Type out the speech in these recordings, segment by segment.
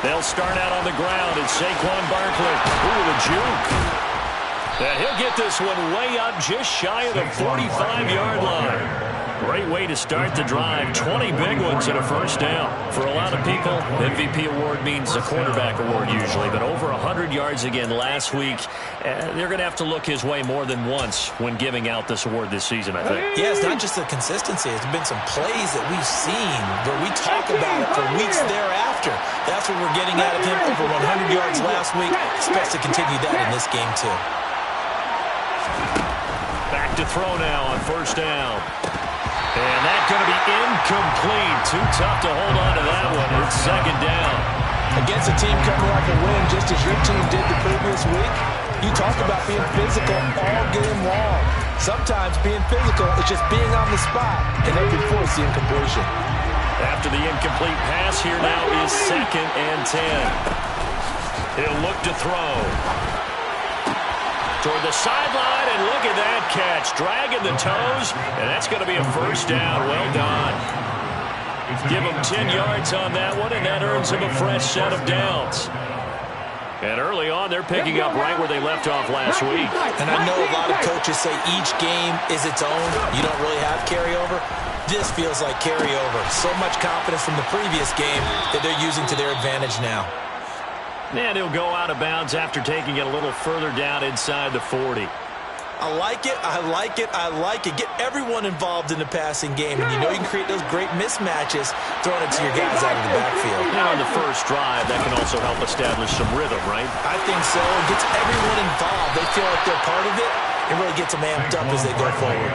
They'll start out on the ground. It's Saquon Barkley. Ooh, the juke. And he'll get this one way up just shy of the 45-yard line. Great way to start the drive. 20 big ones and a first down. For a lot of people, MVP award means a quarterback award usually, but over 100 yards again last week. They're going to have to look his way more than once when giving out this award this season, I think. Yeah, it's not just the consistency. It's been some plays that we've seen where we talk about it for weeks thereafter. That's what we're getting out of him. Over 100 yards last week. Expects to continue that in this game, too. Back to throw now on first down. And that's going to be incomplete. Too tough to hold on to that one. It's second down. Against a team coming off a win just as your team did the previous week, you talk about being physical all game long. Sometimes being physical is just being on the spot, and they can force the incompletion. After the incomplete pass, here now is 2nd and 10. He'll look to throw. Toward the sideline, and look at that catch. Dragging the toes, and that's going to be a first down. Well done. Give him 10 yards on that one, and that earns him a fresh set of downs. And early on, they're picking up right where they left off last week. And I know a lot of coaches say each game is its own. You don't really have carryover. This feels like carryover. So much confidence from the previous game that they're using to their advantage now. And he'll go out of bounds after taking it a little further down inside the 40. I like it, I like it, I like it. Get everyone involved in the passing game. And you know you can create those great mismatches throwing it to your guys out of the backfield. Now on the first drive, that can also help establish some rhythm, right? I think so. It gets everyone involved. They feel like they're part of it. It really gets them amped up as they go forward.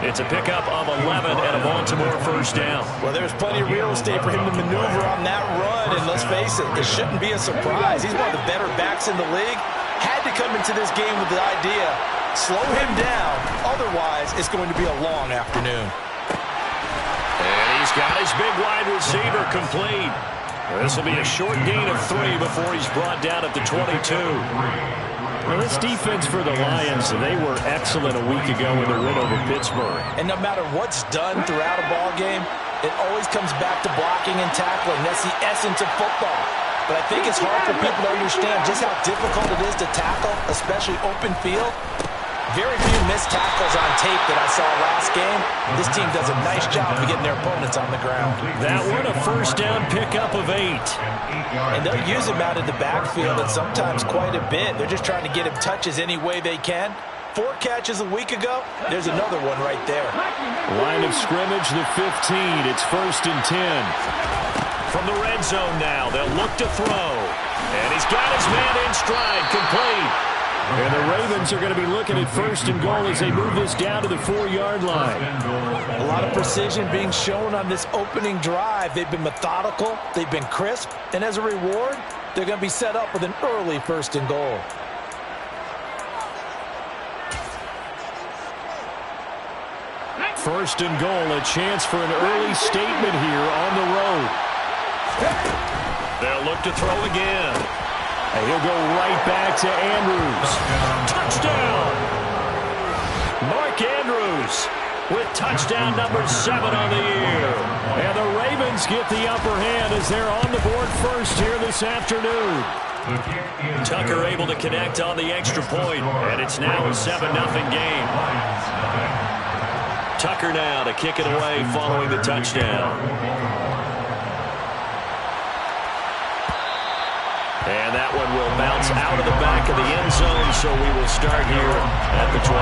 It's a pickup of 11 and a Baltimore first down. Well, there's plenty of real estate for him to maneuver on that run, and let's face it, it shouldn't be a surprise. He's one of the better backs in the league. Had to come into this game with the idea, slow him down, otherwise it's going to be a long afternoon. And he's got his big wide receiver complete. This will be a short gain of 3 before he's brought down at the 22. Well, this defense for the Lions, they were excellent a week ago in the win over Pittsburgh. And no matter what's done throughout a ball game, it always comes back to blocking and tackling. That's the essence of football. But I think it's hard for people to understand just how difficult it is to tackle, especially open field. Very few missed tackles on tape that I saw last game. This team does a nice job of getting their opponents on the ground. That one a first down pickup of 8. And they'll use him out of the backfield and sometimes quite a bit. They're just trying to get him touches any way they can. 4 catches a week ago. There's another one right there. Line of scrimmage, the 15. It's 1st and 10. From the red zone now, they'll look to throw. And he's got his man in stride, complete. And the Ravens are going to be looking at 1st and goal as they move this down to the 4-yard line. A lot of precision being shown on this opening drive. They've been methodical, they've been crisp, and as a reward, they're going to be set up with an early 1st and goal. First and goal, a chance for an early statement here on the road. They'll look to throw again. And he'll go right back to Andrews. Touchdown! Mark Andrews with touchdown number 7 on the year. And the Ravens get the upper hand as they're on the board first here this afternoon. Tucker able to connect on the extra point, and it's now a 7-0 game. Tucker now to kick it away following the touchdown. And that one will bounce out of the back of the end zone, so we will start here at the 25.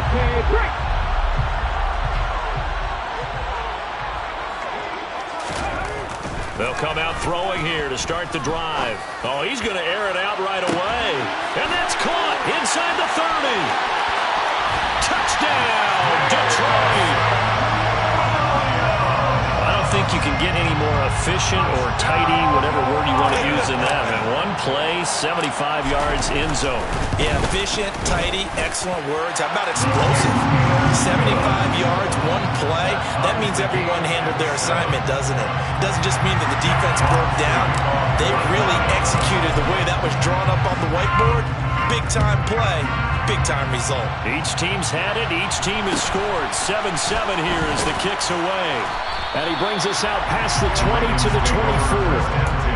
Okay, break. They'll come out throwing here to start the drive. Oh, he's going to air it out right away. And that's caught inside the 30. Touchdown, Detroit. I don't think you can get any more efficient or tidy, whatever word you want to use in that. And one play, 75 yards in zone. Yeah, efficient, tidy, excellent words. How about explosive? 75 yards, one play. That means everyone handled their assignment, doesn't it? It doesn't just mean that the defense broke down. They really executed the way that was drawn up on the whiteboard. big-time play, big-time result. Each team's had it. Each team has scored. 7-7 here as the kick's away. And he brings us out past the 20 to the 24.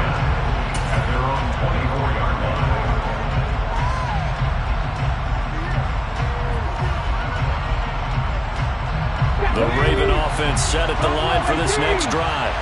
The Raven offense set at the line for this next drive.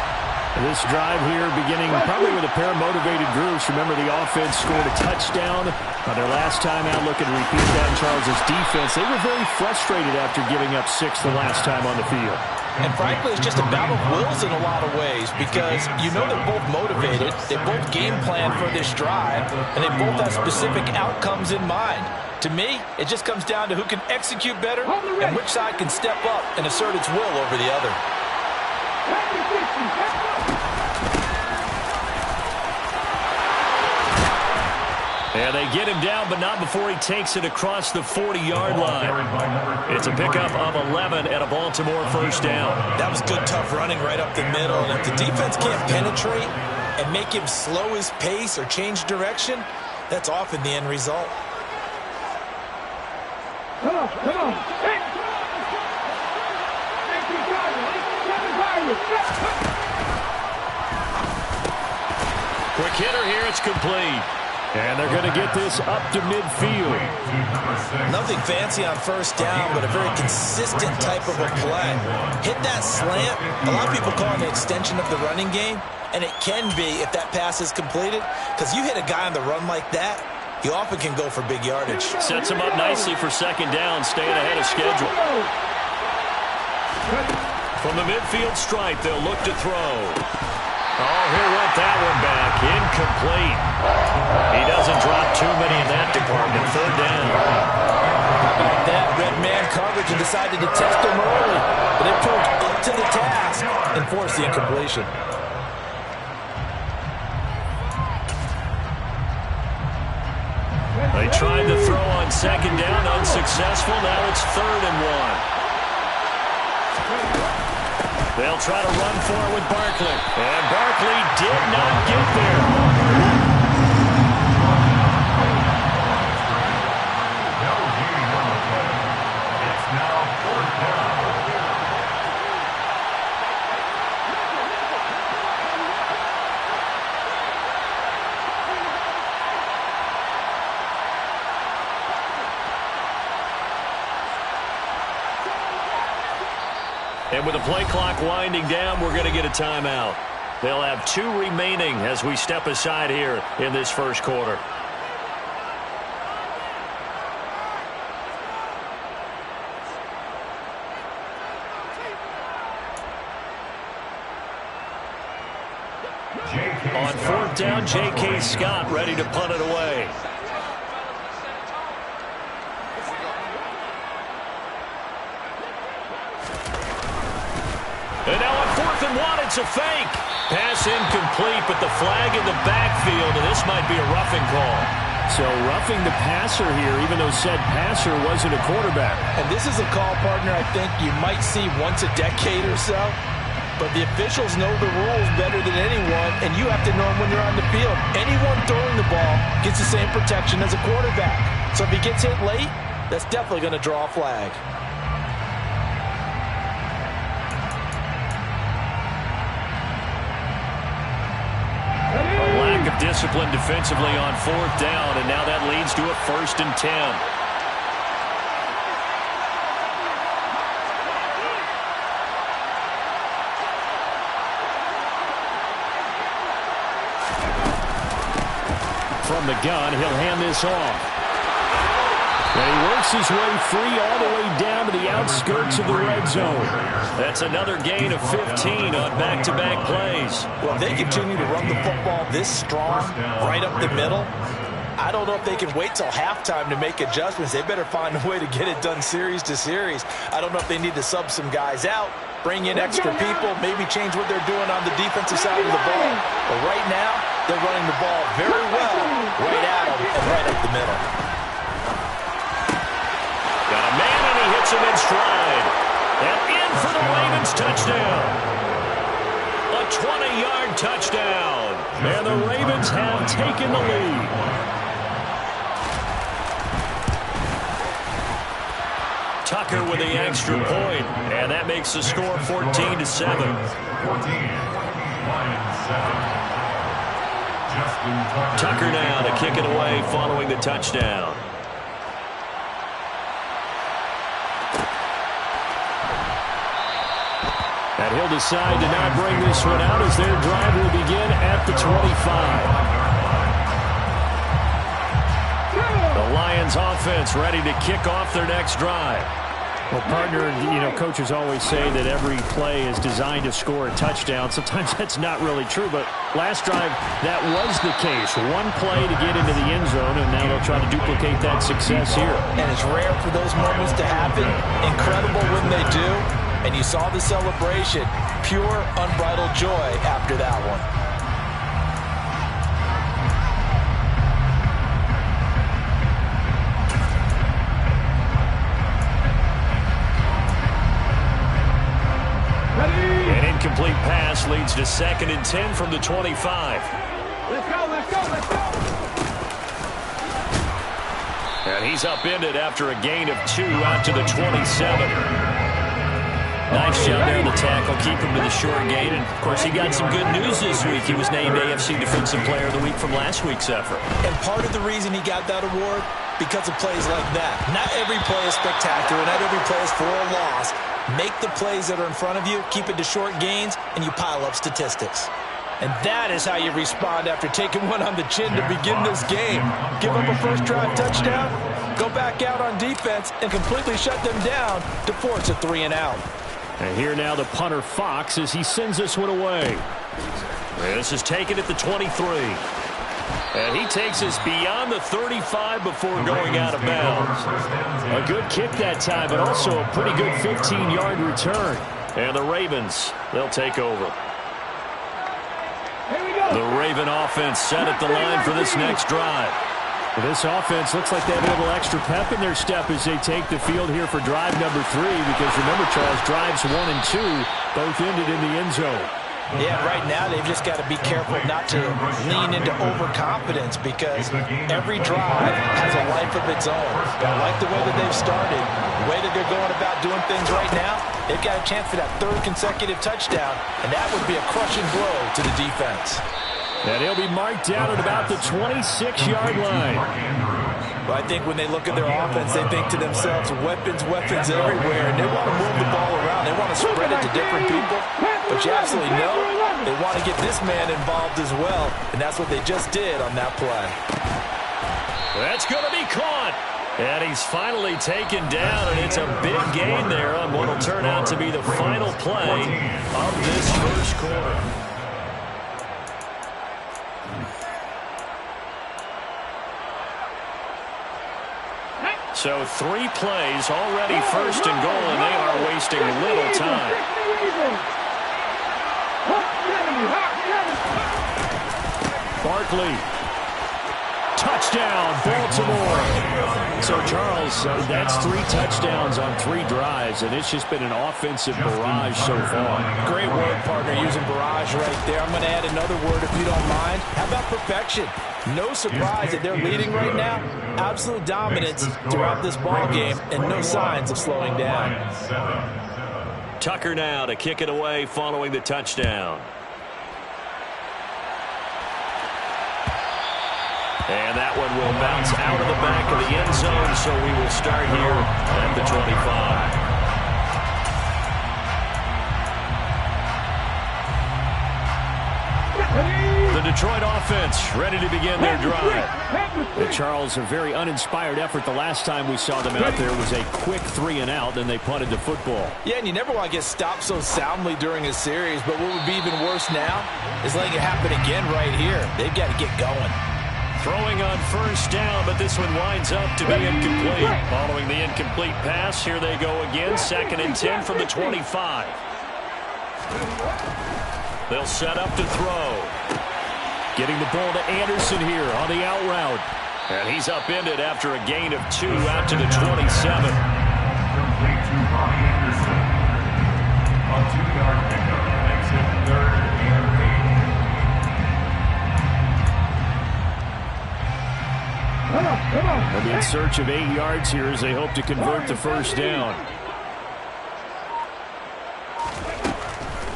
This drive here beginning probably with a pair of motivated groups. Remember, the offense scored a touchdown on their last time out. Looking to repeat that in Charles' defense. They were very frustrated after giving up 6 the last time on the field. And frankly, it's just a battle of wills in a lot of ways because you know they're both motivated. They both game plan for this drive, and they both have specific outcomes in mind. To me, it just comes down to who can execute better and which side can step up and assert its will over the other. And they get him down, but not before he takes it across the 40-yard line. It's a pickup of 11 and a Baltimore first down. That was good, tough running right up the middle. And if the defense can't penetrate and make him slow his pace or change direction, that's often the end result. Come on. Quick hitter here, it's complete. And they're going to get this up to midfield. Nothing fancy on first down, but a very consistent type of a play. Hit that slant. A lot of people call it an extension of the running game, and it can be if that pass is completed, because you hit a guy on the run like that, he often can go for big yardage. Sets him up nicely for second down, staying ahead of schedule. From the midfield stripe, they'll look to throw. Oh, he'll want that one back. Incomplete. He doesn't drop too many in that department. Third down. How about that? Red man coverage and decided to test him early, but it proved up to the task and forced the incompletion. They tried to throw on second down, unsuccessful. Now it's 3rd and 1. They'll try to run for it with Barkley. And Barkley did not get there. It's now 4th down. And with the play clock winding down, we're going to get a timeout. They'll have 2 remaining as we step aside here in this first quarter. On 4th down, J.K. Scott ready to punt it away. And now on 4th and 1, it's a fake. Pass incomplete, but the flag in the backfield, and this might be a roughing call. So roughing the passer here, even though said passer wasn't a quarterback. And this is a call, partner, I think you might see once a decade or so. But the officials know the rules better than anyone, and you have to know them when you're on the field. Anyone throwing the ball gets the same protection as a quarterback. So if he gets hit late, that's definitely going to draw a flag. Of discipline defensively on 4th down, and now that leads to a 1st and 10. From the gun, he'll hand this off. And he works his way free all the way down to the outskirts of the red zone. That's another gain of 15 on back-to-back plays. Well, if they continue to run the football this strong, right up the middle, I don't know if they can wait till halftime to make adjustments. They better find a way to get it done series to series. I don't know if they need to sub some guys out, bring in extra people, maybe change what they're doing on the defensive side of the ball. But right now, they're running the ball very well right at them and right up the middle. Got a man, and he hits him in stride. And in for the Ravens touchdown. A 20-yard touchdown. And the Ravens have taken the lead. Tucker with the extra point, and that makes the score 14-7. Tucker now to kick it away following the touchdown. And he'll decide to not bring this one out as their drive will begin at the 25. The Lions offense ready to kick off their next drive. Well, partner, coaches always say that every play is designed to score a touchdown. Sometimes that's not really true, but last drive, that was the case. One play to get into the end zone, and now they'll try to duplicate that success here. And it's rare for those moments to happen. Incredible when they do. And you saw the celebration. Pure, unbridled joy after that one. An incomplete pass leads to 2nd and 10 from the 25. Let's go, let's go, let's go. And he's upended after a gain of 2 out to the 27. Nice job there on the tackle. Keep him to the short gain. And, of course, he got some good news this week. He was named AFC Defensive Player of the Week from last week's effort. And part of the reason he got that award, because of plays like that. Not every play is spectacular. Not every play is for a loss. Make the plays that are in front of you, keep it to short gains, and you pile up statistics. And that is how you respond after taking one on the chin to begin this game. Give up a first drive touchdown, go back out on defense, and completely shut them down to force a 3 and out. And here now the punter Fox as he sends this one away. This is taken at the 23. And he takes us beyond the 35 before going out of bounds. A good kick that time, but also a pretty good 15-yard return. And the Ravens, they'll take over. Here we go. The Raven offense set at the line for this next drive. This offense looks like they have a little extra pep in their step as they take the field here for drive number 3, because remember, Charles, drives 1 and 2 both ended in the end zone. Yeah, right now they've just got to be careful not to lean into overconfidence, because every drive has a life of its own. But I like the way that they've started, the way that they're going about doing things right now. They've got a chance for that 3rd consecutive touchdown, and that would be a crushing blow to the defense. And he'll be marked down at about the 26-yard line. Well, I think when they look at their offense, they think to themselves, weapons, weapons everywhere, and they want to move the ball around. They want to spread it to different people, but you absolutely know they want to get this man involved as well, and that's what they just did on that play. That's going to be caught. And he's finally taken down, and it's a big gain there on what will turn out to be the final play of this first quarter. So 3 plays already 1st and goal, and they are wasting little time. Barkley. Touchdown, Baltimore. So, Charles, that's 3 touchdowns on 3 drives, and it's just been an offensive barrage so far. Great word, partner, using barrage right there. I'm going to add another word if you don't mind. How about perfection? No surprise that they're leading right now. Absolute dominance throughout this ball game, and no signs of slowing down. Tucker now to kick it away following the touchdown. And that one will bounce out of the back of the end zone, so we will start here at the 25. The Detroit offense ready to begin their drive. And Charles, a very uninspired effort the last time we saw them out there was a quick 3 and out, then they punted the football. Yeah, and you never want to get stopped so soundly during a series, but what would be even worse now is letting it happen again right here. They've got to get going. Throwing on 1st down, but this one winds up to be incomplete. Following the incomplete pass, here they go again. 2nd and 10 from the 25. They'll set up to throw. Getting the ball to Anderson here on the out route. And he's upended after a gain of 2 out to the 27. Complete to Ronnie Anderson. A 2-yard pickup makes it 3rd and 8. They'll be in search of 8 yards here as they hope to convert the first down.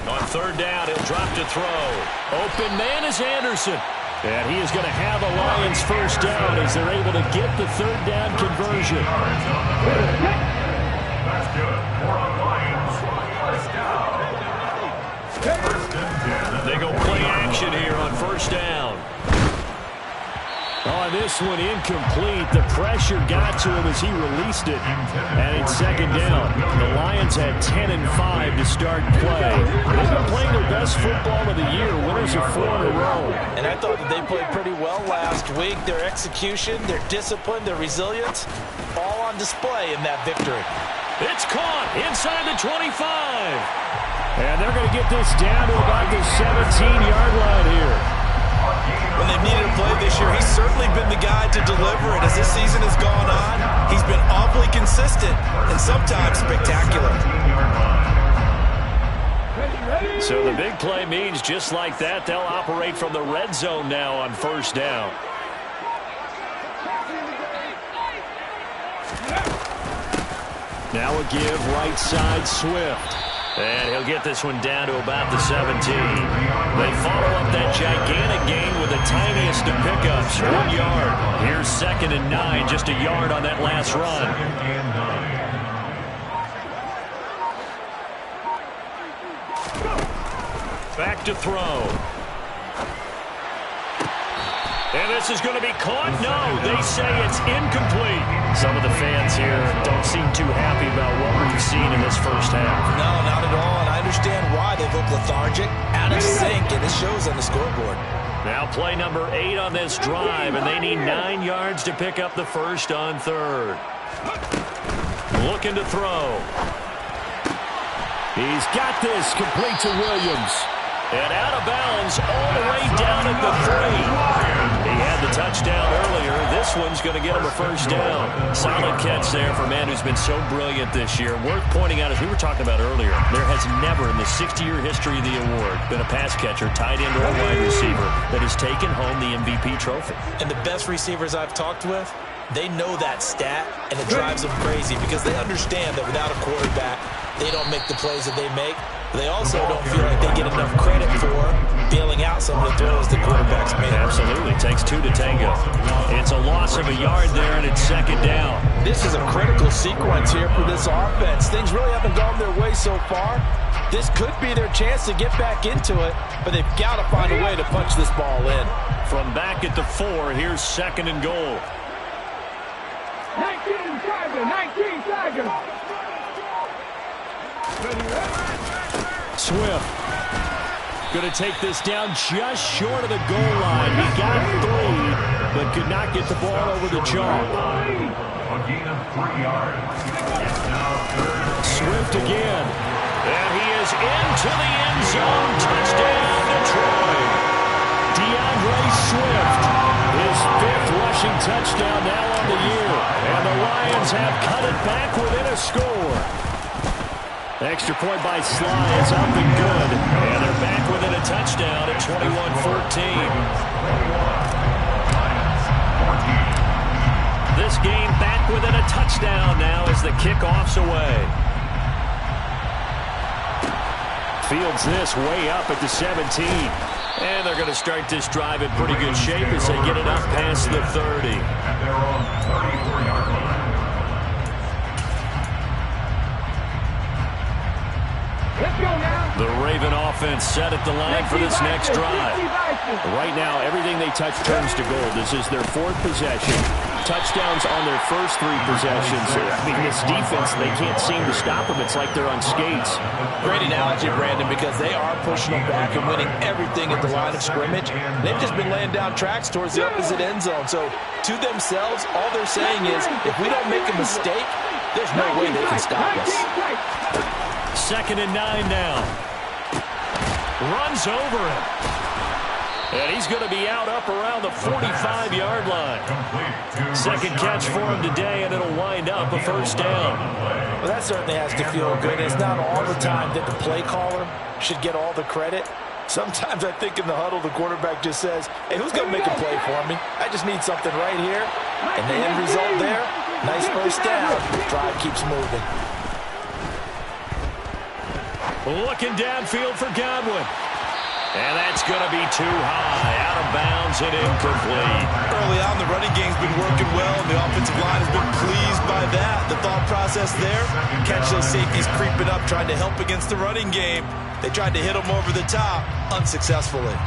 On third down, he'll drop to throw. Open man is Anderson. And he is going to have a Lions first down as they're able to get the third down conversion. That's good. For the Lions, first down. They go play action here on first down. On this one, incomplete. The pressure got to him as he released it. And it's second down. The Lions had 10 and 5 to start play. They've been playing their best football of the year. Winners of 4 in a row. And I thought that they played pretty well last week. Their execution, their discipline, their resilience, all on display in that victory. It's caught inside the 25. And they're going to get this down to about the 17-yard line here. When they've needed a play this year, he's certainly been the guy to deliver it. As this season has gone on, he's been awfully consistent and sometimes spectacular. So the big play means just like that, they'll operate from the red zone now on first down. Now a give right side Swift. And he'll get this one down to about the 17. They follow up that gigantic gain with the tiniest of pickups, 1 yard. Here's 2nd and 9, just a yard on that last run. Back to throw. And this is going to be caught. No, they say it's incomplete. Some of the fans here don't seem too happy about what we've seen in this first half. No, not at all. And I understand why they look lethargic, out of sync, and it shows on the scoreboard. Now play number 8 on this drive, and they need 9 yards to pick up the first on third. Looking to throw. He's got this, complete to Williams. And out of bounds all the way down at the 3. He had the touchdown earlier. This one's going to get him a first down. Solid catch there for a man who's been so brilliant this year. Worth pointing out, as we were talking about earlier, there has never in the 60-year history of the award been a pass catcher, tight end, or a wide receiver that has taken home the MVP trophy. And the best receivers I've talked with, they know that stat, and it drives them crazy because they understand that without a quarterback, they don't make the plays that they make. They also don't feel like they get enough credit for bailing out some of the throws the quarterbacks made. Absolutely. Takes 2 to tango. It's a loss of a yard there, and it's second down. This is a critical sequence here for this offense. Things really haven't gone their way so far. This could be their chance to get back into it, but they've got to find a way to punch this ball in. From back at the 4, here's 2nd and goal. 19 Tiger. Swift going to take this down just short of the goal line. He got 3, but could not get the ball over the chalk. A gain of 3 yards. It's now 3rd. Swift again. And he is into the end zone. Touchdown, Detroit. DeAndre Swift, his 5th rushing touchdown now on the year. And the Lions have cut it back within a score. Extra point by Sly is up and good. And they're back within a touchdown at 21-14. This game back within a touchdown now as the kickoff's away. Fields this way up at the 17. And they're going to start this drive in pretty good shape as they get it up past the 30. And they're on 34-yard line. The Raven offense set at the line for this next drive. Right now, everything they touch turns to gold. This is their 4th possession. Touchdowns on their first 3 possessions. I mean, this defense, they can't seem to stop them. It's like they're on skates. Great analogy, Brandon, because they are pushing them back and winning everything at the line of scrimmage. They've just been laying down tracks towards the opposite end zone. So, to themselves, all they're saying is, if we don't make a mistake, there's no way they can stop us. 2nd and 9 now. Runs over him. And he's going to be out up around the 45-yard line. Second catch for him today, and it'll wind up a first down. Well, that certainly has to feel good. It's not all the time that the play caller should get all the credit. Sometimes I think in the huddle, the quarterback just says, hey, who's going to make a play for me? I just need something right here. And the end result there, nice first down. Drive keeps moving. Looking downfield for Godwin. And that's going to be too high, out of bounds and incomplete. Early on, the running game's been working well, and the offensive line has been pleased by that. The thought process there, catch those safeties creeping up, trying to help against the running game. They tried to hit them over the top, unsuccessfully.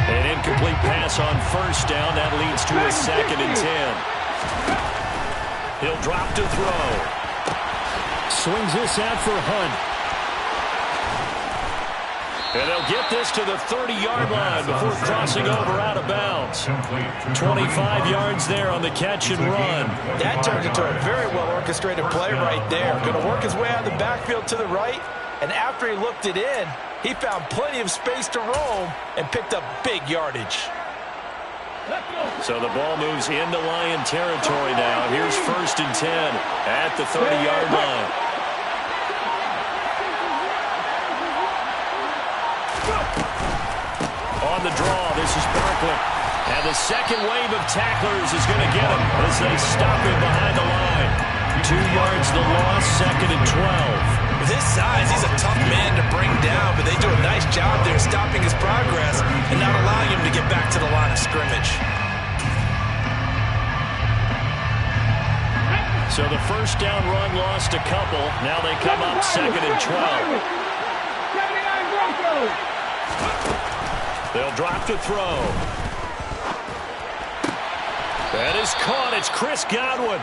An incomplete pass on first down. That leads to a 2nd and 10. He'll drop to throw. Swings this out for Hunt. And they'll get this to the 30-yard line before crossing over out of bounds. 25 yards there on the catch and run. That turned into a very well-orchestrated play right there. Going to work his way out of the backfield to the right, and after he looked it in, he found plenty of space to roam and picked up big yardage. So the ball moves into Lion territory now. Here's 1st and 10 at the 30-yard line. On the draw, this is Barkley. And the second wave of tacklers is going to get him as they stop him behind the line. 2 yards the loss, 2nd and 12. With his size, he's a tough man to bring down, but they do a nice job there stopping his progress and not allowing him to get back to the line of scrimmage. So the first down run lost a couple. Now they come up 2nd and 12. They'll drop to throw. That is caught. It's Chris Godwin.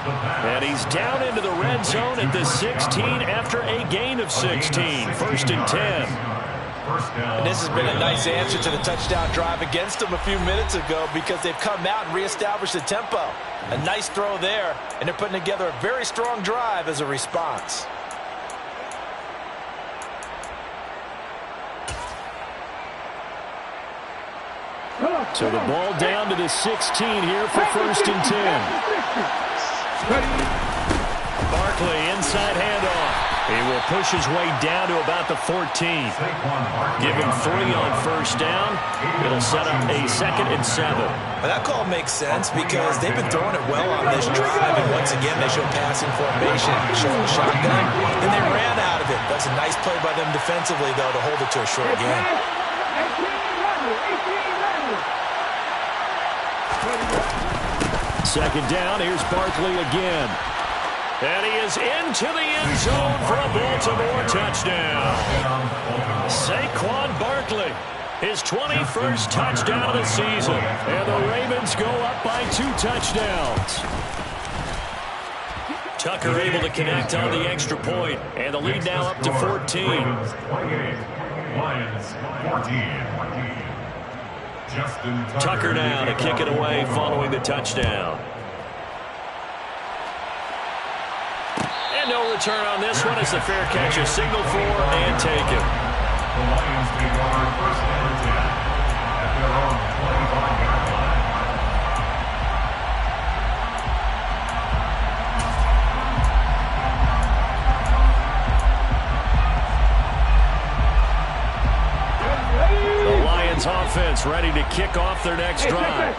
And he's down into the red zone at the 16 after a gain of 16. 1st and 10. And this has been a nice answer to the touchdown drive against them a few minutes ago because they've come out and reestablished the tempo. A nice throw there, and they're putting together a very strong drive as a response. So the ball down to the 16 here for 1st and 10. Barkley, inside handoff. He will push his way down to about the 14. Give him 3 on first down. It'll set up a 2nd and 7. Well, that call makes sense because they've been throwing it well on this drive, and once again they show passing formation, showing shotgun, and they ran out of it. That's a nice play by them defensively, though, to hold it to a short gain. 2nd down, here's Barkley again. And he is into the end zone for a Baltimore touchdown. Saquon Barkley, his 21st touchdown of the season. And the Ravens go up by 2 touchdowns. Tucker able to connect on the extra point, and the lead now up to 14. Ravens 28, Lions 14. Tucker now to kick it away following the touchdown. And no return on this one as the fair catch is signaled for and taken. The Lions take over 1st and 10 at their own 25-yard line. Offense ready to kick off their next drive.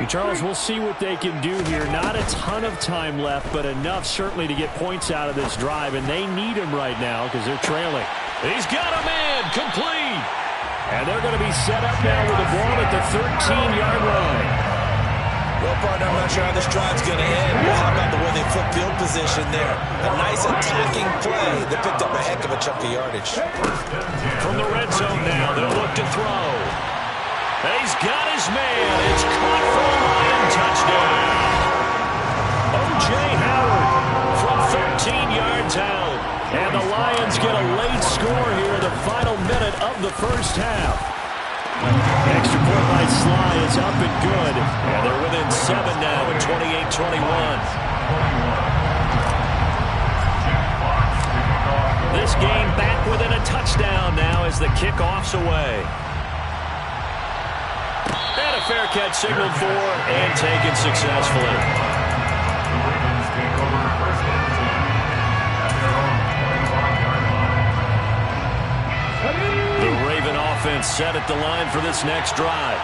Charles, we'll see what they can do here. Not a ton of time left, but enough certainly to get points out of this drive, and they need him right now because they're trailing. He's got a man complete. And they're going to be set up now with the ball at the 13-yard line. Well, partner, I'm not sure how this drive's going to end. Well, how about the way they flip field position there? A nice attacking play that picked up a heck of a chunk of yardage. From the red zone now, they'll look to throw. He's got his man. It's caught for a Lion touchdown. O.J. Howard from 13 yards out. And the Lions get a late score here in the final minute of the first half. Extra point by Sly is up and good. And they're within 7 now at 28-21. This game back within a touchdown now as the kickoff's away. And a fair catch signaled for and taken successfully. The Ravens take over 1st and 10 at their own 25-yard line. The Raven offense offense set at the line for this next drive.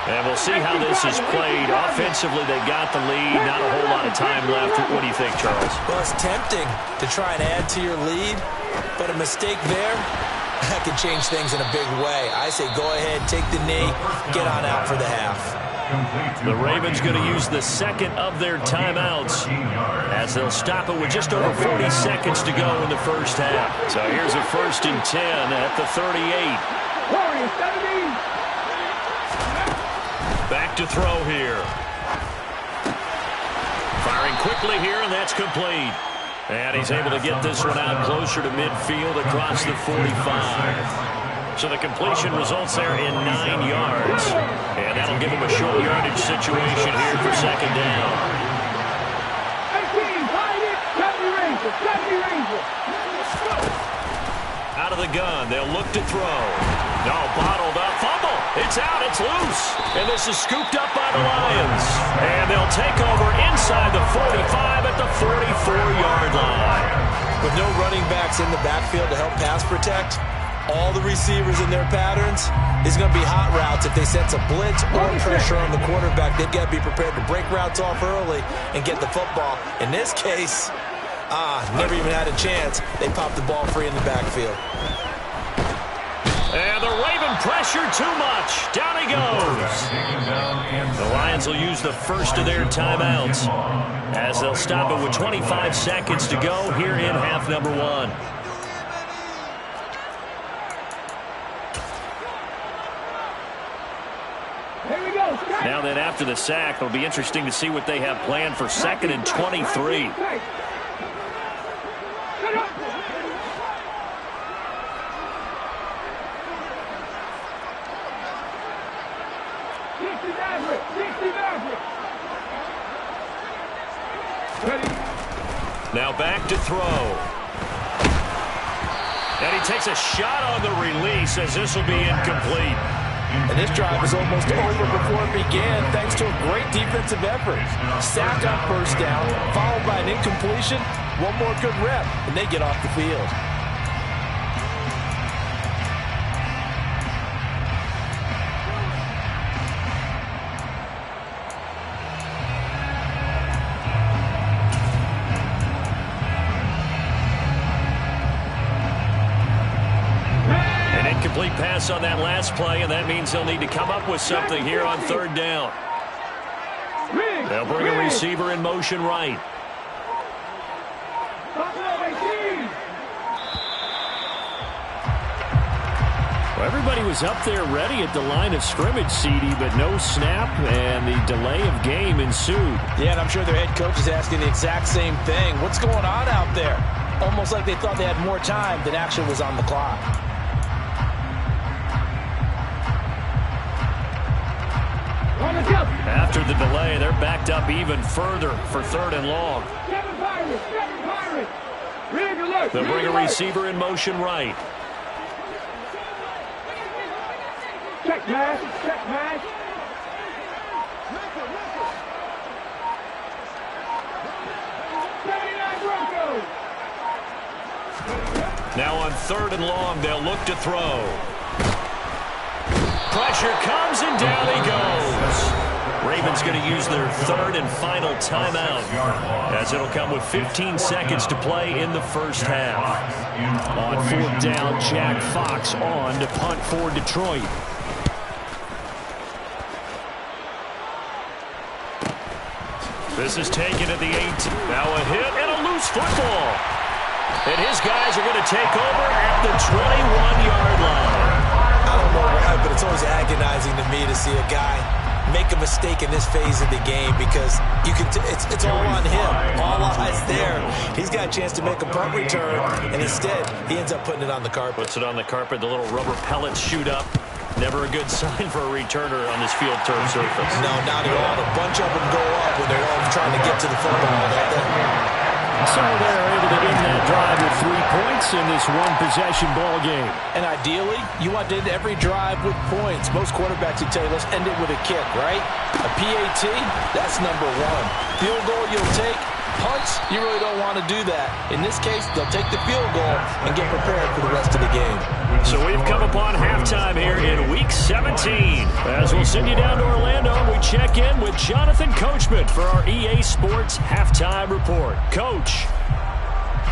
And we'll see how this is played. Offensively, they got the lead. Not a whole lot of time left. What do you think, Charles? Well, it's tempting to try and add to your lead, but a mistake there, that can change things in a big way. I say go ahead, take the knee, get on out for the half. The Ravens going to use the second of their timeouts as they'll stop it with just over 40 seconds to go in the first half. So here's a 1st and 10 at the 38. Back to throw here. Firing quickly here, and that's complete. And he's able to get this one out closer to midfield across the 45. So the completion results there in 9 yards. And that'll give him a short yardage situation here for second down. 18, find it, Ranger. Out of the gun, they'll look to throw. No, bottled up, fumble. It's out, it's loose. And this is scooped up by the Lions. And they'll take over inside the 45 at the 44-yard line. With no running backs in the backfield to help pass protect, all the receivers in their patterns, is going to be hot routes. If they sense a blitz or pressure on the quarterback, they've got to be prepared to break routes off early and get the football. In this case, never even had a chance. They popped the ball free in the backfield. And the Raven pressure too much. Down he goes. The Lions will use the first of their timeouts as they'll stop it with 25 seconds to go here in half number 1. Now then, after the sack, it'll be interesting to see what they have planned for 2nd and 23. Now back to throw. And he takes a shot on the release as this will be incomplete. And this drive is almost over before it began thanks to a great defensive effort. Sack on first down, followed by an incompletion. One more good rep, and they get off the field. Complete pass on that last play, and that means they'll need to come up with something here on 3rd down. They'll bring a receiver in motion right. Well, everybody was up there ready at the line of scrimmage, CD, but no snap, and the delay of game ensued. Yeah, and I'm sure their head coach is asking the exact same thing. What's going on out there? Almost like they thought they had more time than actually was on the clock. After the delay, they're backed up even further for 3rd and long. They'll bring a receiver in motion right. Check pass. Now on 3rd and long, they'll look to throw. Pressure comes, and down he goes. Ravens going to use their 3rd and final timeout as it'll come with 15 seconds to play in the first half. On 4th down, Jack Fox on to punt for Detroit. This is taken at the 8. Now a hit and a loose football. And his guys are going to take over at the 21-yard line. I don't know why, but it's always agonizing to me to see a guy make a mistake in this phase of the game because you can. It's all on him. All eyes there. He's got a chance to make a punt return, and instead he ends up putting it on the carpet. Puts it on the carpet. The little rubber pellets shoot up. Never a good sign for a returner on this field turf surface. No, not at all. A bunch of them go up when they're all trying to get to the football, don't they? So they're able to end that drive with 3 points in this one-possession ball game. And ideally, you want to end every drive with points. Most quarterbacks would tell you, let's end it with a kick, right? A PAT, that's number 1. Field goal you'll take, Punts, you really don't want to do that. In this case, they'll take the field goal and get prepared for the rest of the game. So we've come upon halftime here in Week 17. As we'll send you down to Orlando, we check in with Jonathan Coachman for our EA Sports Halftime Report. Coach.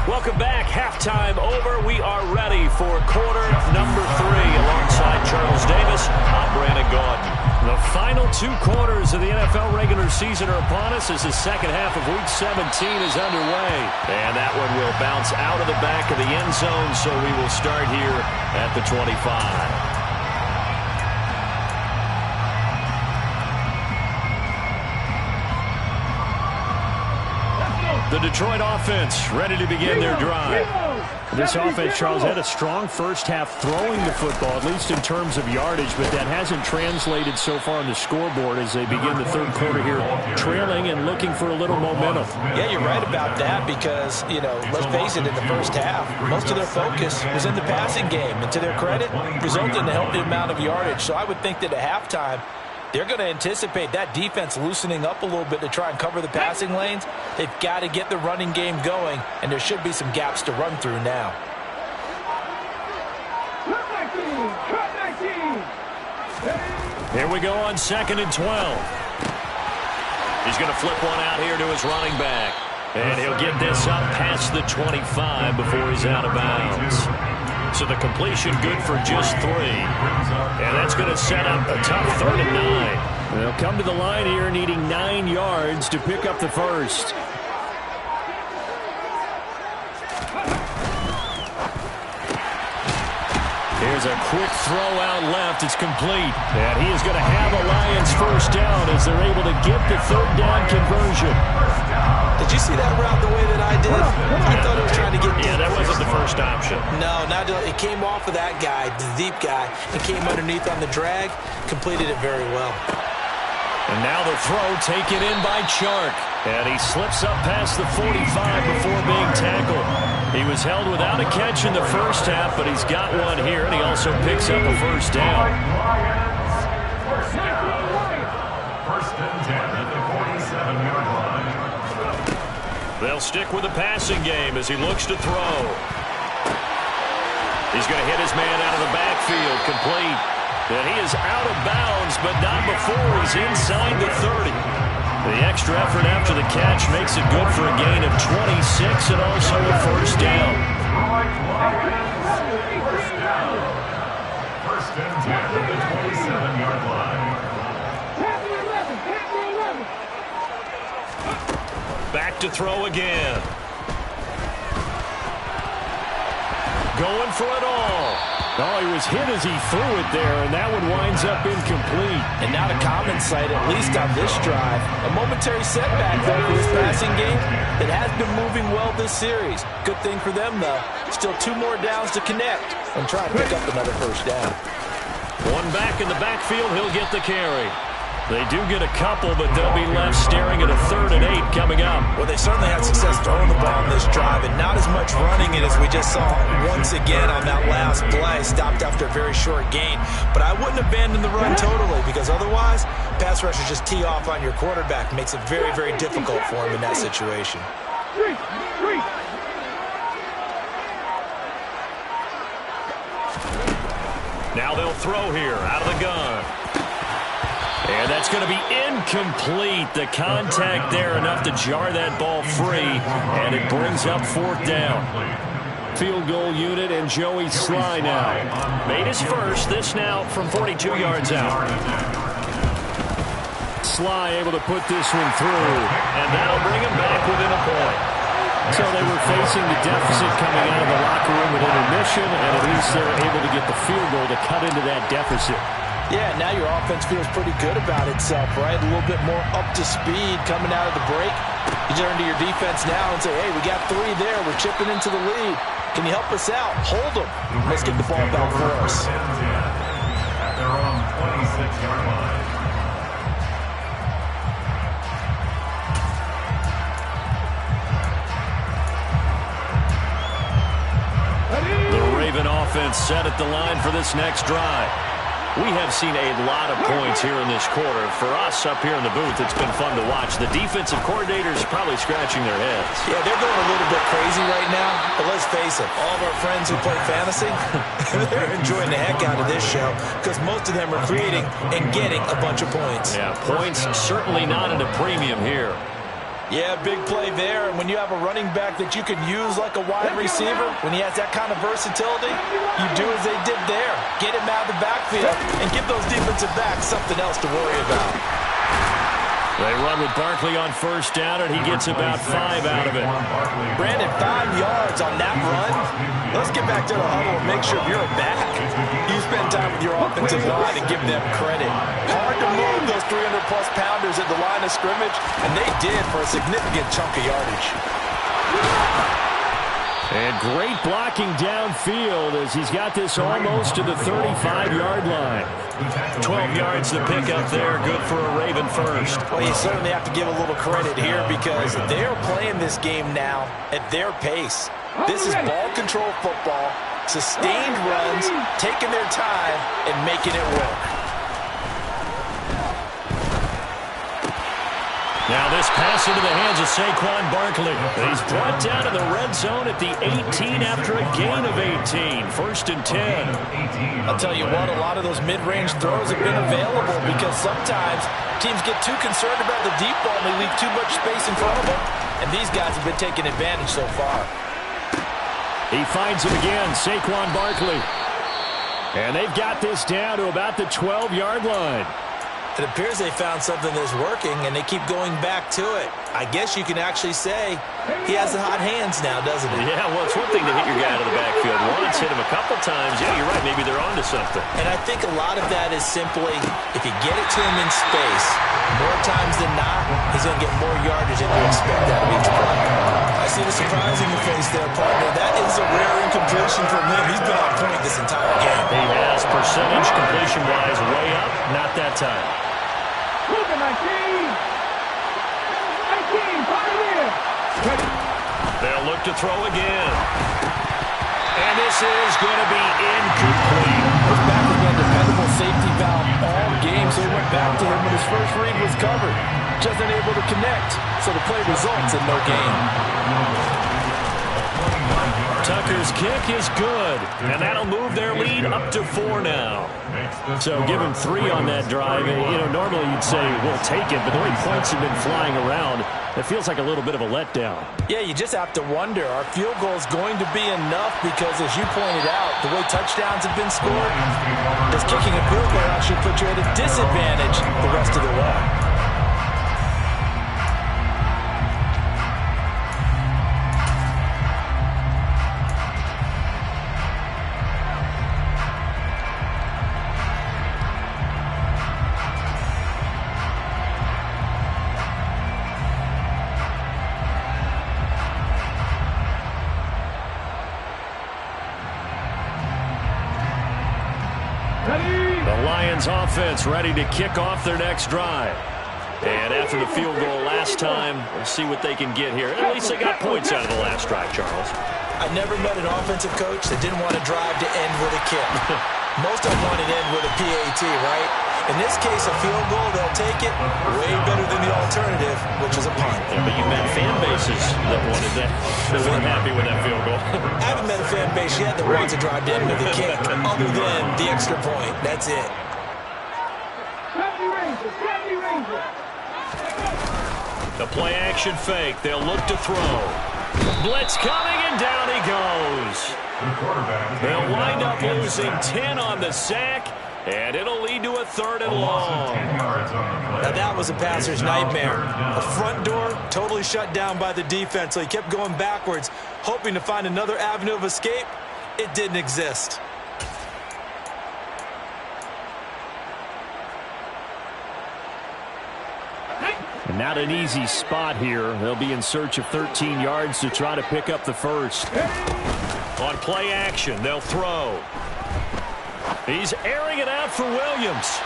Welcome back. Halftime over. We are ready for quarter number 3. Alongside Charles Davis, I'm Brandon Gaudin. The final 2 quarters of the NFL regular season are upon us as the second half of Week 17 is underway. And that one will bounce out of the back of the end zone, so we will start here at the 25. The Detroit offense ready to begin their drive. This offense, Charles, had a strong first half throwing the football, at least in terms of yardage, but that hasn't translated so far on the scoreboard as they begin the third quarter here, trailing and looking for a little momentum. Yeah, you're right about that because, let's face it, in the first half, most of their focus was in the passing game. And to their credit, resulted in a healthy amount of yardage. So I would think that at halftime, they're going to anticipate that defense loosening up a little bit to try and cover the passing lanes. They've got to get the running game going, and there should be some gaps to run through now. Here we go on 2nd and 12. He's going to flip one out here to his running back. And he'll get this up past the 25 before he's out of bounds. So the completion good for just 3. And that's going to set up a tough 3rd and 9. They'll come to the line here needing 9 yards to pick up the first. Here's a quick throw out left. It's complete. And he is going to have a Lions first down as they're able to get the 3rd down conversion. Did you see that route the way that I did? I thought it was trying to get deep. Yeah, that wasn't the first option. No, it came off of that guy, the deep guy, and came underneath on the drag. Completed it very well. And now the throw taken in by Chark. And he slips up past the 45 before being tackled. He was held without a catch in the first half, but he's got one here, and he also picks up a first down. First and 10 at the 47-yard line. They'll stick with the passing game as he looks to throw. He's going to hit his man out of the backfield, complete. And he is out of bounds, but not before he's inside the 30. The extra effort after the catch makes it good for a gain of 26 and also a first down. First and 10 at the 27-yard line. Back to throw again. Going for it all. Oh, he was hit as he threw it there, and that one winds up incomplete. And not a common sight, at least on this drive. A momentary setback, though, for this passing game. It has been moving well this series. Good thing for them, though. Still 2 more downs to connect and try and pick up another first down. One back in the backfield, he'll get the carry. They do get a couple, but they'll be left staring at a 3rd and 8 coming up. Well, they certainly had success throwing the ball on this drive, and not as much running it as we just saw once again on that last play. Stopped after a very short gain. But I wouldn't abandon the run totally, because otherwise, pass rushers just tee off on your quarterback. Makes it very, very difficult for him in that situation. Now they'll throw here out of the gun. And that's going to be incomplete. The contact there enough to jar that ball free, and it brings up 4th down. Field goal unit and Joey Sly now. Made his first, this now from 42 yards out. Sly able to put this one through. And that'll bring him back within a point. So they were facing the deficit coming out of the locker room at intermission, and at least they're able to get the field goal to cut into that deficit. Yeah, now your offense feels pretty good about itself, right? A little bit more up to speed coming out of the break. You turn to your defense now and say, hey, we got 3 there. We're chipping into the lead. Can you help us out? Hold them. Let's get the ball back for us. At their own 26-yard line. The Raven offense set at the line for this next drive. We have seen a lot of points here in this quarter. For us up here in the booth, it's been fun to watch. The defensive coordinators probably scratching their heads. Yeah, they're going a little bit crazy right now. But let's face it, all of our friends who play fantasy, they're enjoying the heck out of this show because most of them are creating and getting a bunch of points. Yeah, points certainly not at a premium here. Yeah, big play there. And when you have a running back that you can use like a wide receiver, when he has that kind of versatility, you do as they did there. Get him out of the backfield and give those defensive backs something else to worry about. They run with Barkley on first down, and he gets about 5 out of it. Brandon, 5 yards on that run. Let's get back to the huddle and make sure you're a back. You spend time with your offensive line and give them credit. Hard to move those 300-plus pounders at the line of scrimmage, and they did for a significant chunk of yardage. And great blocking downfield as he's got this almost to the 35-yard line. 12 yards to pick up there. Good for a Raven first. Well, you certainly have to give a little credit here because they're playing this game now at their pace. This is ball control football, sustained runs, taking their time, and making it work. Now this pass into the hands of Saquon Barkley. He's brought down to the red zone at the 18 after a gain of 18. First and 10. I'll tell you what, a lot of those mid-range throws have been available because sometimes teams get too concerned about the deep ball and they leave too much space in front of them. And these guys have been taking advantage so far. He finds him again, Saquon Barkley. And they've got this down to about the 12-yard line. It appears they found something that's working, and they keep going back to it. I guess you can actually say he has the hot hands now, doesn't he? Yeah, well, it's one thing to hit your guy out of the backfield once, hit him a couple times. Yeah, you're right. Maybe they're onto something. And I think a lot of that is simply if you get it to him in space, more times than not, he's going to get more yardage than you expect out of each play. I see the surprise in your face there, partner. That is a rare incompletion from him. He's been on point this entire game. He has percentage completion-wise way up. Not that time. Look at my team! My team, fire! They'll look to throw again. And this is going to be incomplete. This back has been a dependable safety valve all game, so he went back to him when his first read was covered. Just unable to connect, so the play results in no gain. Tucker's kick is good, and that'll move their lead up to 4 now. So give him 3 on that drive. You know, normally you'd say, we'll take it, but the way points have been flying around, it feels like a little bit of a letdown. Yeah, you just have to wonder, our field goal is going to be enough because, as you pointed out, the way touchdowns have been scored, does kicking a field goal actually put you at a disadvantage the rest of the way? The Lions offense ready to kick off their next drive. And after the field goal last time, we'll see what they can get here. At least they got points out of the last drive, Charles. I've never met an offensive coach that didn't want to drive to end with a kick. Most of them want to end with a PAT, right? In this case, a field goal, they'll take it way better than the alternative, which is a punt. Yeah, but you met fan bases that wanted that. They weren't happy with that field goal. I haven't met a fan base yet that wants to drive to end with a kick, other than the extra point. That's it. The play action fake. They'll look to throw. Blitz coming, and down he goes. They'll wind up losing 10 on the sack, and it'll lead to a 3rd and long. Now that was a passer's nightmare. The front door totally shut down by the defense, so he kept going backwards, hoping to find another avenue of escape. It didn't exist. And not an easy spot here. They'll be in search of 13 yards to try to pick up the first. On play action, they'll throw. He's airing it out for Williams.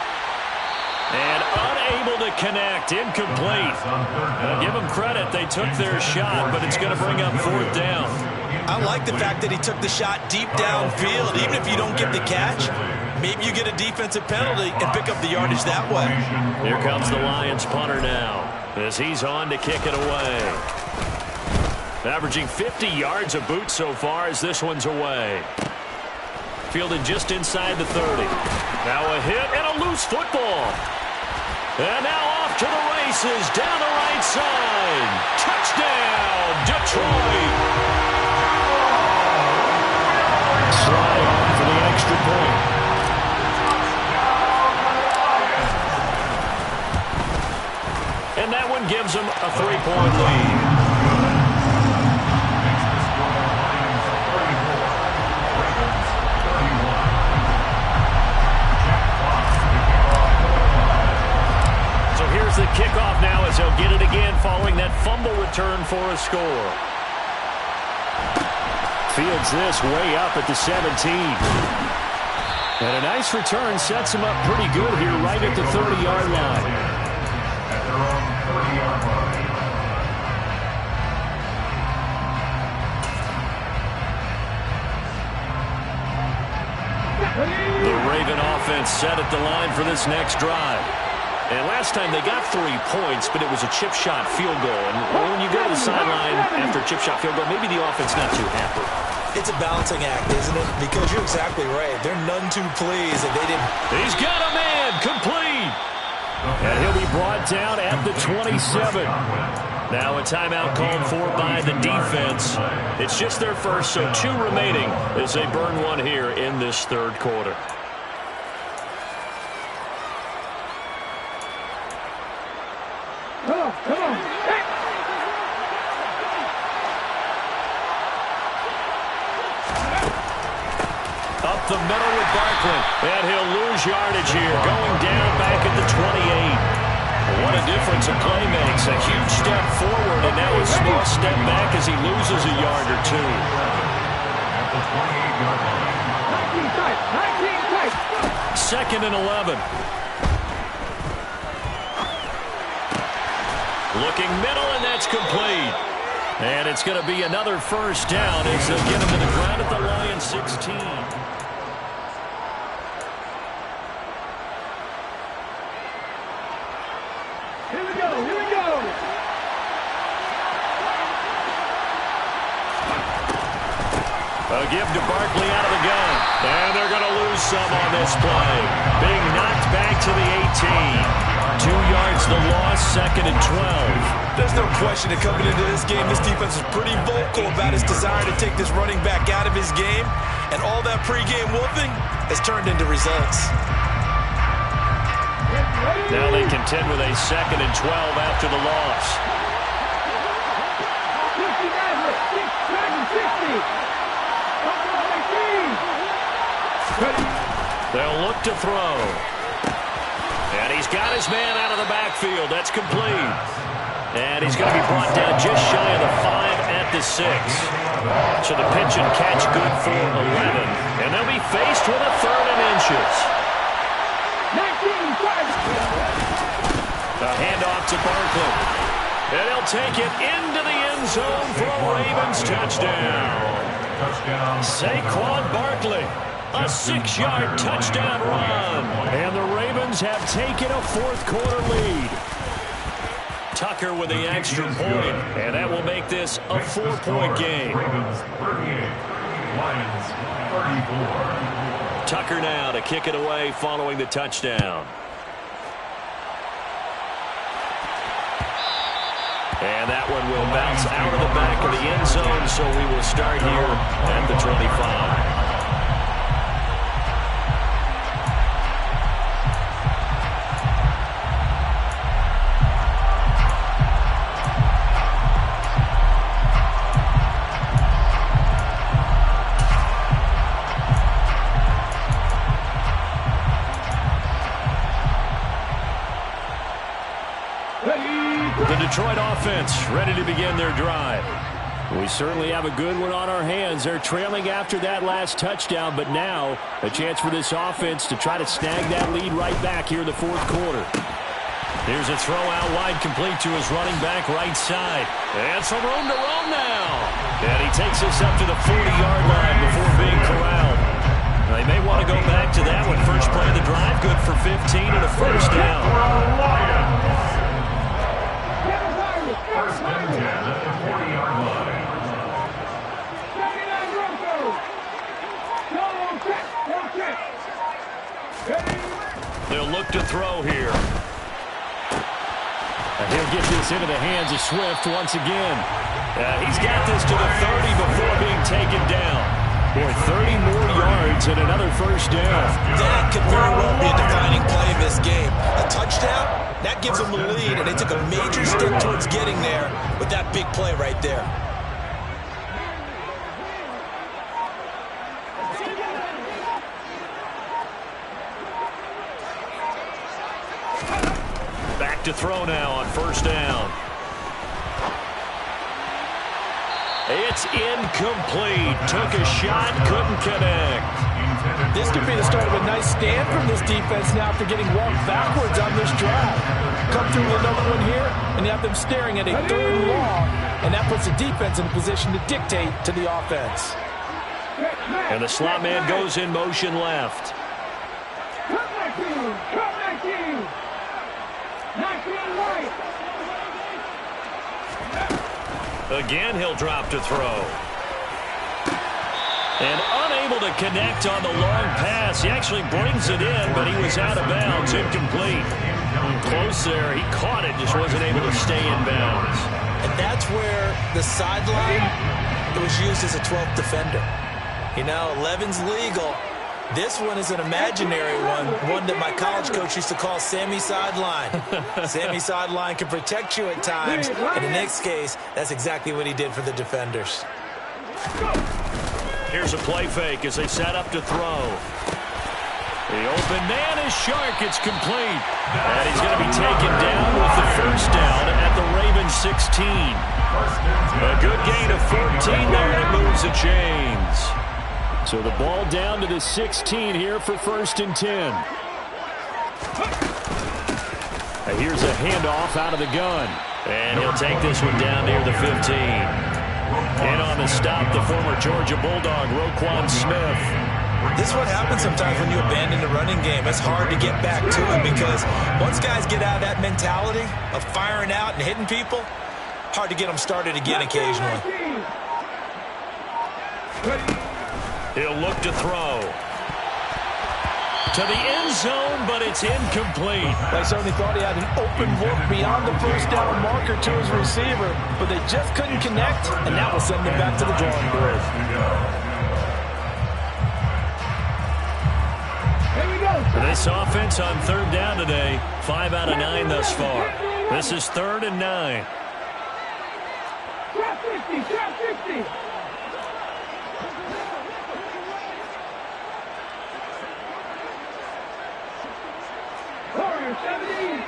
And unable to connect. Incomplete. Now give them credit. They took their shot, but it's going to bring up 4th down. I like the fact that he took the shot deep downfield. Even if you don't get the catch, maybe you get a defensive penalty and pick up the yardage that way. Here comes the Lions punter now as he's on to kick it away. Averaging 50 yards a boot so far as this one's away. Fielded just inside the 30. Now a hit and a loose football. And now off to the races down the right side. Touchdown, Detroit. Slide on for the extra point. And that one gives them a 3-point lead. Here's the kickoff now as they'll get it again following that fumble return for a score. Fields this way up at the 17. And a nice return sets him up pretty good here right at the 30-yard line. At their own 30-yard line. The Raven offense set at the line for this next drive. And last time they got 3 points, but it was a chip shot field goal. And when you go to the sideline after a chip shot field goal, maybe the offense not too happy. It's a balancing act, isn't it? Because you're exactly right. They're none too pleased that they didn't. He's got a man complete. And he'll be brought down at the 27. Now a timeout called for by the defense. It's just their first, so 2 remaining as they burn one here in this third quarter. Come on. Hey. Up the middle with Barkley. And he'll lose yardage here, going down back at the 28. What a difference a play makes. A huge step forward, and now a small step back as he loses a yard or 2. At the 28-yard line. 19 tight. Second and 11. Looking middle, and that's complete. And it's going to be another first down as they'll get him to the ground at the Lions 16. Here we go. A give to Barkley out of the gun. And they're going to lose some on this play. Being knocked back to the 18. 2 yards the loss, second and 12. There's no question that coming into this game, this defense is pretty vocal about its desire to take this running back out of his game. And all that pregame whooping has turned into results. Now they contend with a second and 12 after the loss. 60. They'll look to throw. And he's got his man out of the backfield. That's complete. And he's going to be brought down just shy of the 5 at the 6. So the pitch and catch good for 11. And they'll be faced with a 3rd and inches. 19. A handoff to Barkley. And he'll take it into the end zone for a Ravens touchdown. Saquon Barkley. A 6-yard touchdown run. And the Ravens have taken a fourth-quarter lead. Tucker with the extra point, and that will make this a 4-point game. Ravens 38, Lions 34. Tucker now to kick it away following the touchdown. And that one will bounce out of the back of the end zone, so we will start here at the 25. The Detroit offense ready to begin their drive. We certainly have a good one on our hands. They're trailing after that last touchdown, but now a chance for this offense to try to snag that lead right back here in the fourth quarter. Here's a throw out wide, complete to his running back right side. And some room to roam now. And he takes us up to the 40-yard line before being corralled. They may want to go back to that one. First play of the drive, good for 15 and a first down. First and 10 at the 40-yard line. They'll look to throw here. And he'll get this into the hands of Swift once again. He's got this to the 30 before being taken down. Boy, 30 more yards and another first down. That could very well be a defining play in this game. A touchdown, that gives them the lead, and they took a major step towards getting there with that big play right there. Back to throw now on first down. It's incomplete. Took a shot, couldn't connect. This could be the start of a nice stand from this defense now after getting walked backwards on this drive. Come through with another one here, and you have them staring at a third and long, and that puts the defense in a position to dictate to the offense. And the slot man goes in motion left. Again, he'll drop to throw. And unable to connect on the long pass. He actually brings it in, but he was out of bounds, incomplete. Close there. He caught it, just wasn't able to stay in bounds. And that's where the sideline, it was used as a 12th defender. You know, 11's legal. This one is an imaginary one that my college coach used to call Sammy Sideline. Sammy Sideline can protect you at times. In the next case, that's exactly what he did for the defenders. Here's a play fake as they set up to throw. The open man is Shark. It's complete. And he's going to be taken down with the first down at the Ravens 16. A good gain of 14 there, and it moves the chains. So the ball down to the 16 here for first and 10. And here's a handoff out of the gun. And he'll take this one down near the 15. In on the stop, the former Georgia Bulldog, Roquan Smith. This is what happens sometimes when you abandon the running game. It's hard to get back to it because once guys get out of that mentality of firing out and hitting people, hard to get them started again occasionally. He'll look to throw. To the end zone, but it's incomplete. They certainly thought he had an open look beyond the first down marker to his receiver, but they just couldn't connect, and that will send them back to the drawing board. This offense on third down today, 5 out of 9 thus far. This is 3rd and 9. Trap 50, trap 50. Corner 70.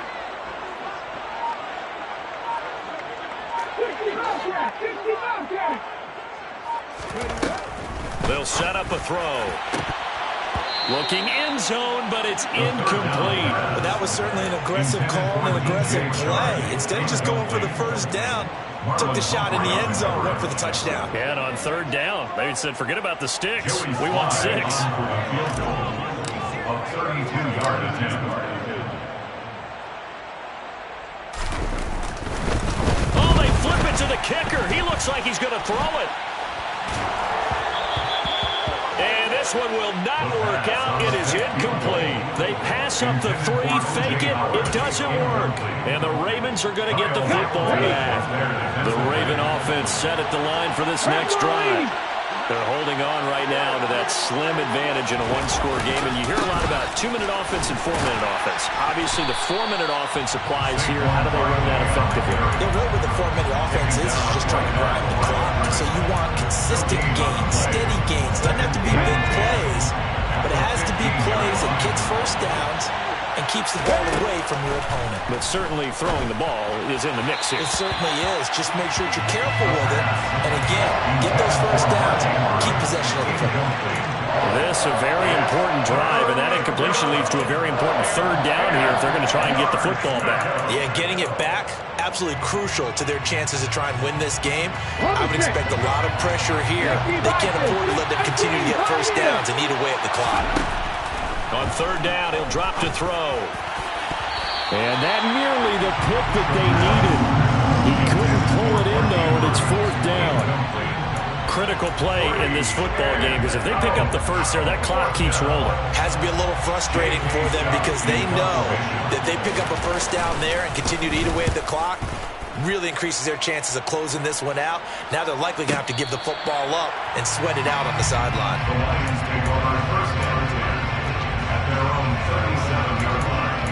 60 Bobcat, 60 Bobcat. They'll set up a throw. Looking end zone, but it's incomplete. But that was certainly an aggressive call and an aggressive play. Instead of just going for the first down, took the shot in the end zone, went for the touchdown. Yeah, and on third down, they said, forget about the sticks. We want 6. A 32-yard attempt. Oh, they flip it to the kicker. He looks like he's going to throw it. And this one will not work out. It is incomplete. They pass up the 3, fake it. It doesn't work. And the Ravens are going to get the football back. The Raven offense set at the line for this next drive. They're holding on right now to that slim advantage in a one-score game. And you hear a lot about 2-minute offense and 4-minute offense. Obviously, the 4-minute offense applies here. How do they run that effectively? Yeah, really what the 4-minute offense is just trying to grind the clock. So you want consistent gains, steady gains. Doesn't have to be big plays, but it has to be plays that gets first downs and keeps the ball away from your opponent. But certainly throwing the ball is in the mix here. It certainly is. Just make sure that you're careful with it. And again, get those first downs, keep possession of the football. This a very important drive, and that incompletion leads to a very important third down here if they're going to try and get the football back. Yeah, getting it back, absolutely crucial to their chances to try and win this game. I would expect a lot of pressure here. They can't afford to let them continue to get first downs and eat away at the clock. On third down, he'll drop to throw. And that nearly the pick that they needed. He couldn't pull it in, though, and it's fourth down. Critical play in this football game, because if they pick up the first there, that clock keeps rolling. Has to be a little frustrating for them because they know that they pick up a first down there and continue to eat away at the clock, really increases their chances of closing this one out. Now they're likely going to have to give the football up and sweat it out on the sideline. The Lions take over first down 10 at their own 37-yard line.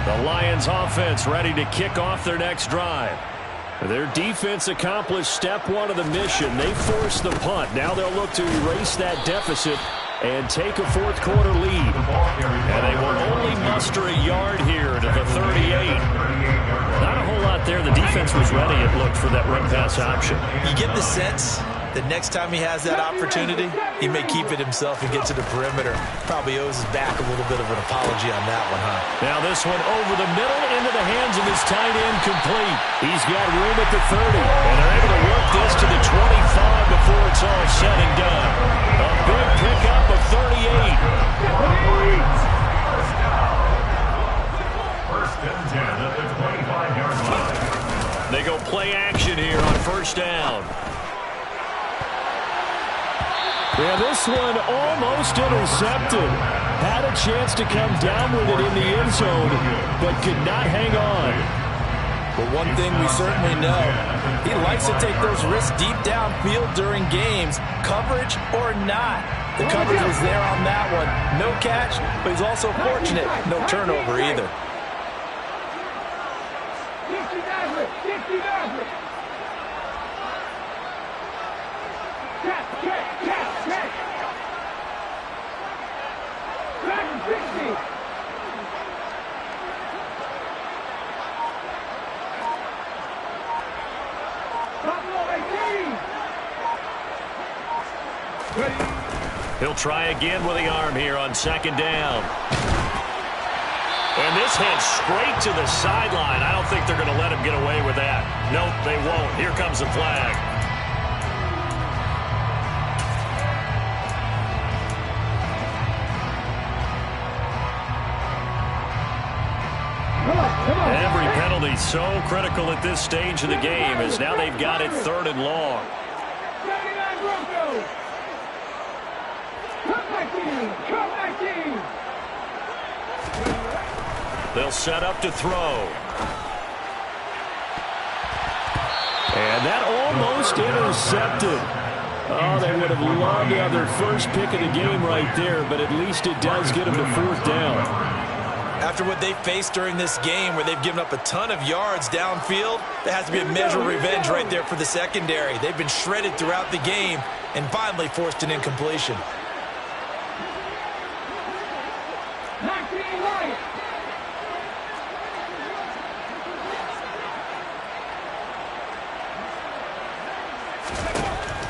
The Lions offense ready to kick off their next drive. Their defense accomplished step one of the mission. They forced the punt. Now they'll look to erase that deficit and take a fourth quarter lead. And they will only muster a yard here to the 38. Not a whole lot there. The defense was ready, it looked, for that run pass option. You get the sense that next time he has that opportunity, he may keep it himself and get to the perimeter. Probably owes his back a little bit of an apology on that one, huh? Now this one over the middle into the hands of his tight end, complete. He's got room at the 30, and they're able to work this to the 25 before it's all said and done. A big pickup of 38. First and 10 at the 25-yard line. They go play action here on first down. Yeah, this one almost intercepted. Had a chance to come down with it in the end zone, but could not hang on. But one thing we certainly know, he likes to take those risks deep downfield during games, coverage or not. The coverage was there on that one. No catch, but he's also fortunate. No turnover either. 50 Maverick. Catch. Back 60. He'll try again with the arm here on second down. And this heads straight to the sideline. I don't think they're going to let him get away with that. Nope, they won't. Here comes the flag. Every penalty so critical at this stage of the game, as now they've got it third and long. They'll set up to throw. And that almost intercepted. Oh, they would have loved to have their first pick of the game right there, but at least it does get them to fourth down. After what they faced during this game where they've given up a ton of yards downfield, there has to be a measure of revenge right there for the secondary. They've been shredded throughout the game and finally forced an incompletion.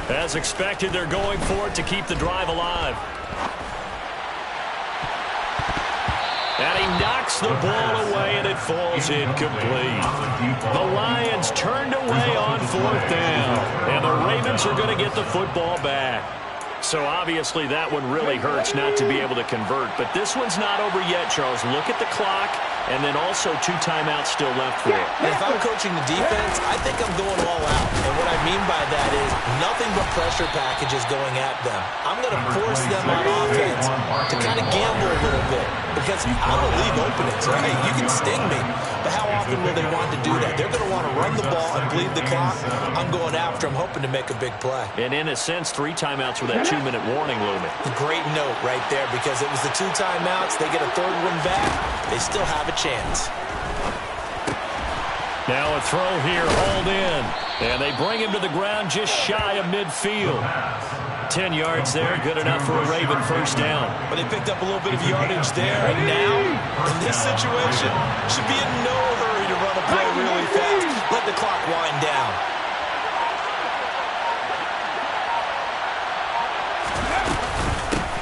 As expected, they're going for it to keep the drive alive. And he knocks the ball away, and it falls incomplete. The Lions turned away on fourth down, and the Ravens are going to get the football back. So obviously that one really hurts not to be able to convert. But this one's not over yet, Charles. Look at the clock, and then also 2 timeouts still left for it. And if I'm coaching the defense, I think I'm going all out. And what I mean by that is nothing but pressure packages going at them. I'm going to force them on offense to kind of gamble a little bit because I'm going to leave openings. Right? You can sting me, but how often will they want to do that? They're going to want to run the ball and bleed the clock. I'm going after them, hoping to make a big play. And in a sense, 3 timeouts with that 2-minute warning looming. Great note right there because it was the 2 timeouts. They get a third one back. They still have a chance. Now a throw here, hauled in. And they bring him to the ground just shy of midfield. 10 yards there, good enough for a Raven first down. But they picked up a little bit of yardage there, and now, in this situation, should be in no hurry to run a play really fast. Let the clock wind down.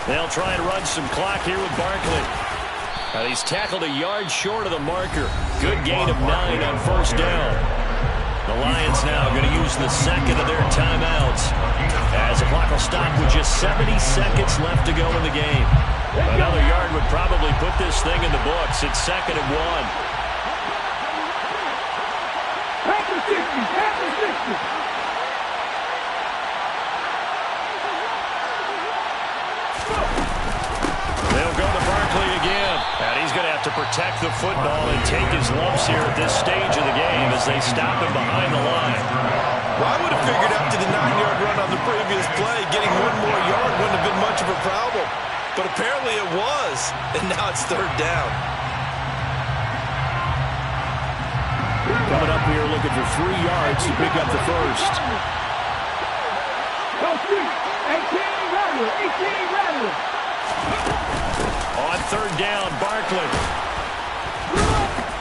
They'll try and run some clock here with Barkley. And he's tackled a yard short of the marker. Good gain of 9 on first down. The Lions now going to use the second of their timeouts, as the clock will stop with just 70 seconds left to go in the game. Another yard would probably put this thing in the books. It's 2nd and 1. Back to 60. Back to 60. They'll go to Barkley again. And he's going to have to protect the football and take his lumps here at this stage of the game as they stop him behind the line. Well, I would have figured after the 9-yard run on the previous play, getting one more yard wouldn't have been much of a problem. But apparently it was. And now it's 3rd down. Coming up here looking for 3 yards to pick up the first. Go 3. 18 Rattler. 18 Rattler. On 3rd down, Barkley.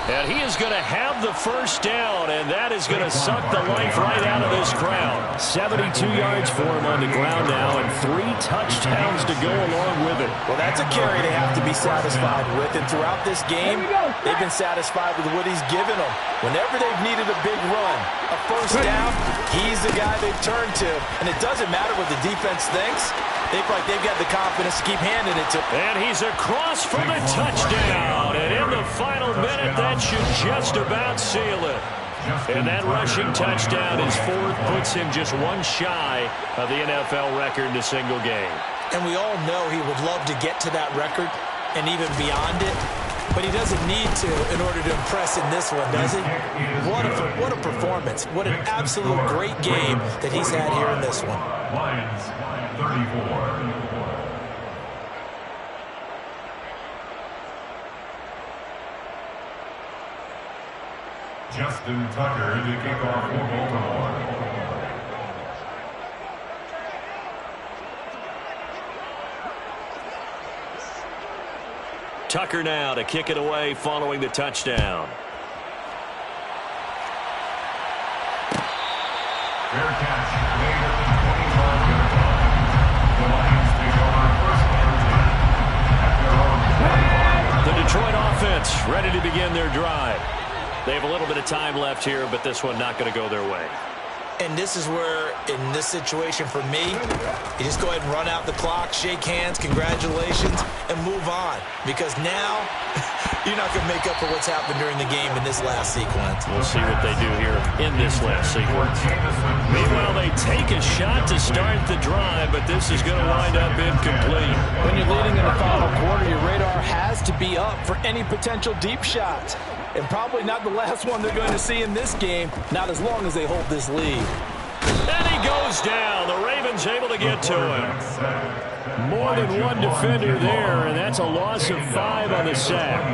And he is going to have the first down, and that is going to suck the life right out of this crowd. 72 yards for him on the ground now, and 3 touchdowns to go along with it. Well, that's a carry they have to be satisfied with, and throughout this game, they've been satisfied with what he's given them. Whenever they've needed a big run, a first down, he's the guy they've turned to. And it doesn't matter what the defense thinks. They feel like they've got the confidence to keep handing it to him. And he's across for the touchdown. And in the final minute, that should just about seal it. And that rushing touchdown, his 4th, puts him just 1 shy of the NFL record in a single game. And we all know he would love to get to that record and even beyond it. But he doesn't need to in order to impress in this one, does he? What a performance. What an absolute great game that he's had here in this one. Lions, 34. Justin Tucker to kick off for Baltimore. Tucker now to kick it away following the touchdown. Fair catch made at the 25-yard line. The Lions take over first and 10 at their own 25. The Detroit offense ready to begin their drive. They have a little bit of time left here, but this one not going to go their way. And this is where, in this situation for me, you just go ahead and run out the clock, shake hands, congratulations, and move on. Because now, you're not going to make up for what's happened during the game in this last sequence. We'll see what they do here in this last sequence. Meanwhile, they take a shot to start the drive, but this is going to wind up incomplete. When you're leading in the final quarter, your radar has to be up for any potential deep shots. And probably not the last one they're going to see in this game, not as long as they hold this lead. And he goes down. The Ravens able to get to him. More than one defender there, and that's a loss of 5 on the sack.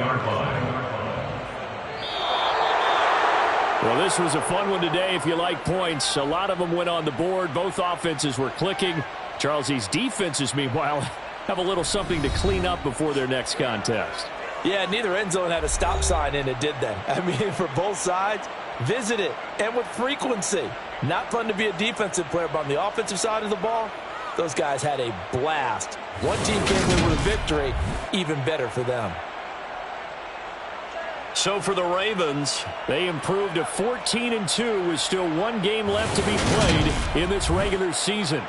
Well, this was a fun one today if you like points. A lot of them went on the board. Both offenses were clicking. Charles, these defenses, meanwhile, have a little something to clean up before their next contest. Yeah, neither end zone had a stop sign in it, did they? I mean, for both sides, visit it, and with frequency. Not fun to be a defensive player, but on the offensive side of the ball, those guys had a blast. One team came in with a victory, even better for them. So for the Ravens, they improved to 14-2 with still 1 game left to be played in this regular season.